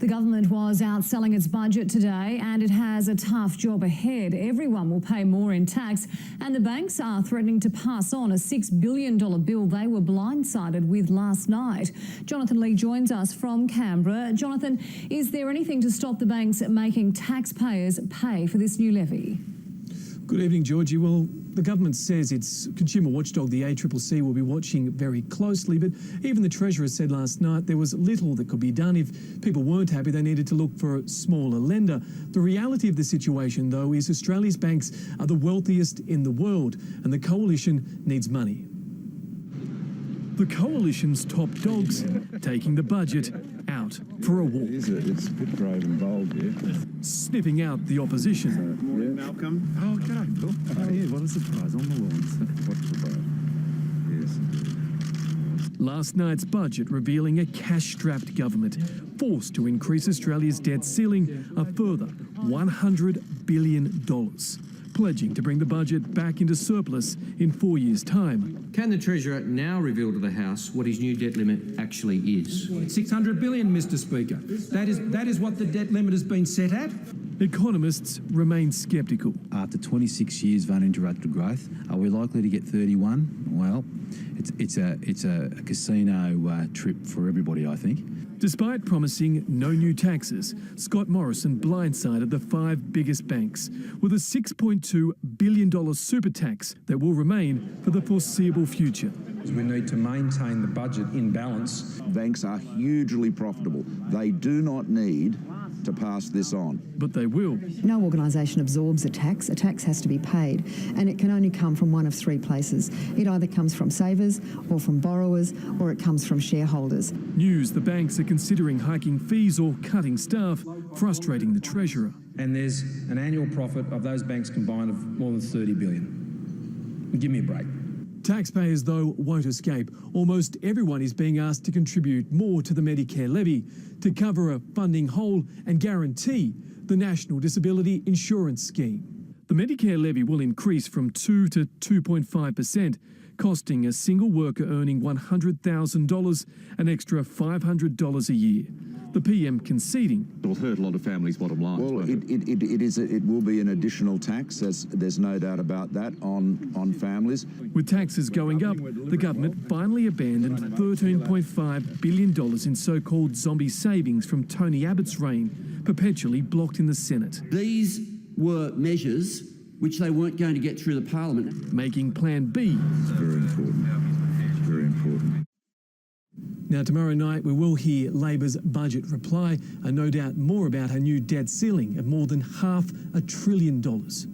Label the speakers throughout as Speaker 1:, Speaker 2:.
Speaker 1: The government was out selling its budget today and it has a tough job ahead. Everyone will pay more in tax and the banks are threatening to pass on a $6 billion bill they were blindsided with last night. Jonathan Lee joins us from Canberra. Jonathan, is there anything to stop the banks making taxpayers pay for this new levy?
Speaker 2: Good evening, Georgie. Well, the government says its consumer watchdog, the ACCC, will be watching very closely, but even the Treasurer said last night there was little that could be done. If people weren't happy, they needed to look for a smaller lender. The reality of the situation, though, is Australia's banks are the wealthiest in the world, and the coalition needs money. The coalition's top dogs taking the budget out for a walk.
Speaker 3: It's a bit brave and bold here.
Speaker 2: Sniffing out the opposition.
Speaker 3: Morning, Malcolm. Oh, g'day, Phil. Oh, yeah, what a surprise on the lawns. What's the vote? Yes.
Speaker 2: Last night's budget revealing a cash-strapped government forced to increase Australia's debt ceiling a further $100 billion, pledging to bring the budget back into surplus in 4 years' time.
Speaker 4: Can the Treasurer now reveal to the House what his new debt limit actually is?
Speaker 5: $600 billion, Mr Speaker. That is what the debt limit has been set at.
Speaker 2: Economists remain sceptical.
Speaker 6: After 26 years of uninterrupted growth, are we likely to get 31? Well, it's a casino trip for everybody, I think.
Speaker 2: Despite promising no new taxes, Scott Morrison blindsided the 5 biggest banks with a $6.2 billion super tax that will remain for the foreseeable future.
Speaker 5: We need to maintain the budget in balance.
Speaker 3: Banks are hugely profitable. They do not need to pass this on.
Speaker 2: But they will.
Speaker 7: No organisation absorbs a tax. A tax has to be paid, and it can only come from one of 3 places. It either comes from savers or from borrowers, or it comes from shareholders.
Speaker 2: News the banks are considering hiking fees or cutting staff, frustrating the Treasurer.
Speaker 5: And there's an annual profit of those banks combined of more than $30 billion. Give me a break.
Speaker 2: Taxpayers, though, won't escape. Almost everyone is being asked to contribute more to the Medicare levy to cover a funding hole and guarantee the National Disability Insurance Scheme. The Medicare levy will increase from 2 to 2.5%, costing a single worker earning $100,000 an extra $500 a year. The PM conceding
Speaker 8: it will hurt a lot of families' bottom lines.
Speaker 3: Well, it will be an additional tax. There's no doubt about that on families.
Speaker 2: With taxes going up, the government finally abandoned $13.5 billion in so-called zombie savings from Tony Abbott's reign, perpetually blocked in the Senate.
Speaker 9: These were measures which they weren't going to get through the Parliament.
Speaker 2: Making Plan B.
Speaker 3: It's very important. It's very important.
Speaker 2: Now, tomorrow night, we will hear Labor's budget reply and no doubt more about her new debt ceiling of more than $500 billion.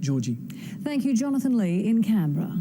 Speaker 2: Georgie.
Speaker 1: Thank you, Jonathan Lee in Canberra.